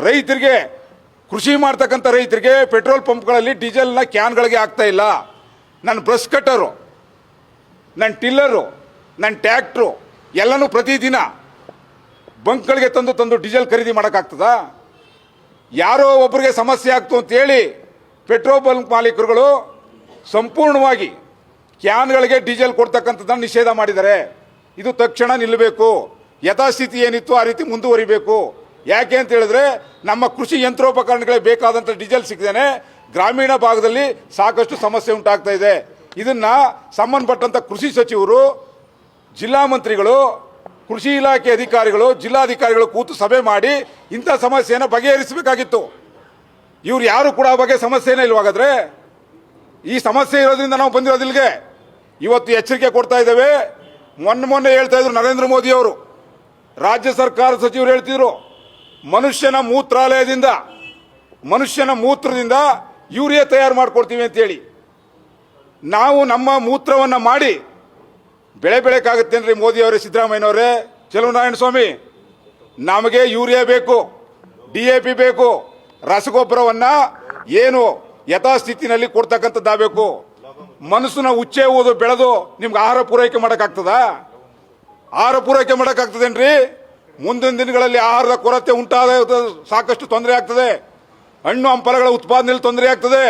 ರೈತರಿಗೆ ಕೃಷಿ ಮಾಡ್ತಕ್ಕಂಥ ರೈತರಿಗೆ ಪೆಟ್ರೋಲ್ ಪಂಪ್ಗಳಲ್ಲಿ ಡೀಸೆಲ್ನ ಕ್ಯಾನ್ಗಳಿಗೆ ಆಗ್ತಾ ಇಲ್ಲ. ನನ್ನ ಬ್ರಷ್ ಕಟ್ಟರು, ನನ್ನ ಟಿಲ್ಲರು, ನನ್ನ ಟ್ಯಾಕ್ಟ್ರು ಎಲ್ಲನೂ ಪ್ರತಿದಿನ ಬಂಕ್ಗಳಿಗೆ ತಂದು ಡೀಸೆಲ್ ಖರೀದಿ ಮಾಡೋಕ್ಕಾಗ್ತದಾ? ಯಾರೋ ಒಬ್ಬರಿಗೆ ಸಮಸ್ಯೆ ಆಗ್ತು ಅಂತೇಳಿ ಪೆಟ್ರೋಲ್ ಬಂಕ್ ಮಾಲೀಕರುಗಳು ಸಂಪೂರ್ಣವಾಗಿ ಕ್ಯಾನ್ಗಳಿಗೆ ಡೀಸೆಲ್ ಕೊಡ್ತಕ್ಕಂಥದ್ದನ್ನು ನಿಷೇಧ ಮಾಡಿದ್ದಾರೆ. ಇದು ತಕ್ಷಣ ನಿಲ್ಲಬೇಕು. ಯಥಾಸ್ಥಿತಿ ಏನಿತ್ತು ಆ ರೀತಿ ಮುಂದುವರಿಬೇಕು. ಯಾಕೆ ಅಂತ ಹೇಳಿದ್ರೆ ನಮ್ಮ ಕೃಷಿ ಯಂತ್ರೋಪಕರಣಗಳಿಗೆ ಬೇಕಾದಂಥ ಡೀಸೆಲ್ ಸಿಗದೇನೆ ಗ್ರಾಮೀಣ ಭಾಗದಲ್ಲಿ ಸಾಕಷ್ಟು ಸಮಸ್ಯೆ ಉಂಟಾಗ್ತಾ ಇದೆ. ಇದನ್ನ ಸಂಬಂಧಪಟ್ಟಂಥ ಕೃಷಿ ಸಚಿವರು, ಜಿಲ್ಲಾ ಮಂತ್ರಿಗಳು, ಕೃಷಿ ಇಲಾಖೆ ಅಧಿಕಾರಿಗಳು, ಜಿಲ್ಲಾಧಿಕಾರಿಗಳು ಕೂತು ಸಭೆ ಮಾಡಿ ಇಂಥ ಸಮಸ್ಯೆಯನ್ನು ಬಗೆಹರಿಸಬೇಕಾಗಿತ್ತು. ಇವ್ರು ಯಾರು ಕೂಡ ಆ ಬಗ್ಗೆ ಸಮಸ್ಯೆನೇ ಇಲ್ವಾಗಾದ್ರೆ? ಈ ಸಮಸ್ಯೆ ಇರೋದ್ರಿಂದ ನಾವು ಬಂದಿರೋದಿಲ್ಗೆ ಇವತ್ತು ಎಚ್ಚರಿಕೆ ಕೊಡ್ತಾ ಇದ್ದೇವೆ. ಮೊನ್ನೆ ಹೇಳ್ತಾ ಇದ್ರು ನರೇಂದ್ರ ಮೋದಿ ಅವರು, ರಾಜ್ಯ ಸರ್ಕಾರ ಸಚಿವರು ಹೇಳ್ತಿದ್ರು, ಮನುಷ್ಯನ ಮೂತ್ರದಿಂದ ಯೂರಿಯಾ ತಯಾರು ಮಾಡ್ಕೊಡ್ತೀವಿ ಅಂತೇಳಿ. ನಾವು ನಮ್ಮ ಮೂತ್ರವನ್ನು ಮಾಡಿ ಬೆಳೆ ಬೆಳೆಕಾಗುತ್ತೇನ್ರಿ ಮೋದಿ ಅವರೇ, ಸಿದ್ದರಾಮಯ್ಯನವರೇ, ಚೆಲುವನಾರಾಯಣ ಸ್ವಾಮಿ? ನಮಗೆ ಯೂರಿಯಾ ಬೇಕು, DAP ಬೇಕು, ರಸಗೊಬ್ಬರವನ್ನು ಏನು ಯಥಾಸ್ಥಿತಿನಲ್ಲಿ ಕೊಡ್ತಕ್ಕಂಥದ್ದಾಗಬೇಕು. ಮನಸ್ಸನ್ನ ಉಚ್ಚೆ ಓದು ಬೆಳೆದು ನಿಮ್ಗೆ ಆಹಾರ ಪೂರೈಕೆ ಮಾಡೋಕ್ಕಾಗ್ತದಾ? ಆಹಾರ ಪೂರೈಕೆ ಮಾಡೋಕ್ಕಾಗ್ತದೇನ್ರಿ? ಮುಂದಿನ ದಿನಗಳಲ್ಲಿ ಆಹಾರದ ಕೊರತೆ ಉಂಟಾದ ಸಾಕಷ್ಟು ತೊಂದರೆ ಆಗ್ತದೆ. ಹಣ್ಣು ಹಂಪಲಗಳ ಉತ್ಪಾದನೆಯಲ್ಲಿ ತೊಂದರೆ ಆಗ್ತದೆ.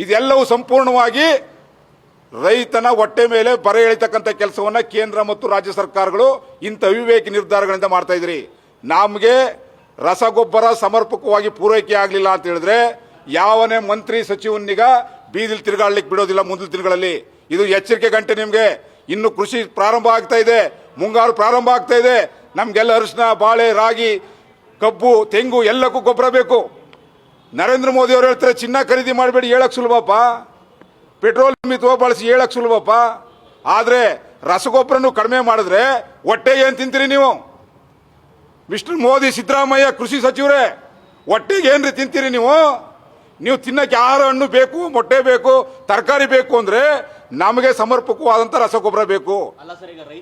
ಇದೆಲ್ಲವೂ ಸಂಪೂರ್ಣವಾಗಿ ರೈತನ ಹೊಟ್ಟೆ ಮೇಲೆ ಬರೆ ಎಳಿತಕ್ಕಂಥ ಕೆಲಸವನ್ನ ಕೇಂದ್ರ ಮತ್ತು ರಾಜ್ಯ ಸರ್ಕಾರಗಳು ಇಂಥ ಅವಿವೇಕಿ ನಿರ್ಧಾರಗಳಿಂದ ಮಾಡ್ತಾ ಇದ್ರಿ. ನಮಗೆ ರಸಗೊಬ್ಬರ ಸಮರ್ಪಕವಾಗಿ ಪೂರೈಕೆ ಆಗಲಿಲ್ಲ ಅಂತ ಹೇಳಿದ್ರೆ ಯಾವನೇ ಮಂತ್ರಿ ಸಚಿವನಿಗ ಬೀದಿಲಿ ತಿರುಗಾಡ್ಲಿಕ್ಕೆ ಬಿಡೋದಿಲ್ಲ ಮುಂದಿನ ದಿನಗಳಲ್ಲಿ. ಇದು ಎಚ್ಚರಿಕೆ ಗಂಟೆ ನಿಮಗೆ. ಇನ್ನು ಕೃಷಿ ಪ್ರಾರಂಭ ಆಗ್ತಾ ಇದೆ, ಮುಂಗಾರು ಪ್ರಾರಂಭ ಆಗ್ತಾ ಇದೆ. ನಮ್ಗೆಲ್ಲ ಅರಿಶಿನ, ಬಾಳೆ, ರಾಗಿ, ಕಬ್ಬು, ತೆಂಗು ಎಲ್ಲಕ್ಕೂ ಗೊಬ್ಬರ ಬೇಕು. ನರೇಂದ್ರ ಮೋದಿ ಅವರು ಹೇಳ್ತಾರೆ ಚಿನ್ನ ಖರೀದಿ ಮಾಡಬೇಡಿ, ಹೇಳಕ್ ಸುಲಭಪ್ಪ. ಪೆಟ್ರೋಲ್ ಮಿತವ ಬಳಸಿ ಹೇಳಕ್ ಸುಲಭಪ್ಪ. ಆದ್ರೆ ರಸಗೊಬ್ಬರನು ಕಡಿಮೆ ಮಾಡಿದ್ರೆ ಹೊಟ್ಟೆಗೆ ಏನ್ ತಿಂತೀರಿ ನೀವು? ಮಿಸ್ಟರ್ ಮೋದಿ, ಸಿದ್ದರಾಮಯ್ಯ ಕೃಷಿ ಸಚಿವರೇ, ಹೊಟ್ಟೆಗೆ ಏನ್ರಿ ತಿಂತೀರಿ ನೀವು? ನೀವು ತಿನ್ನಕ್ಕೆ ಆಹಾರ, ಹಣ್ಣು ಬೇಕು, ಮೊಟ್ಟೆ ಬೇಕು, ತರಕಾರಿ ಬೇಕು ಅಂದ್ರೆ ನಮಗೆ ಸಮರ್ಪಕವಾದಂತ ರಸಗೊಬ್ಬರ ಬೇಕು.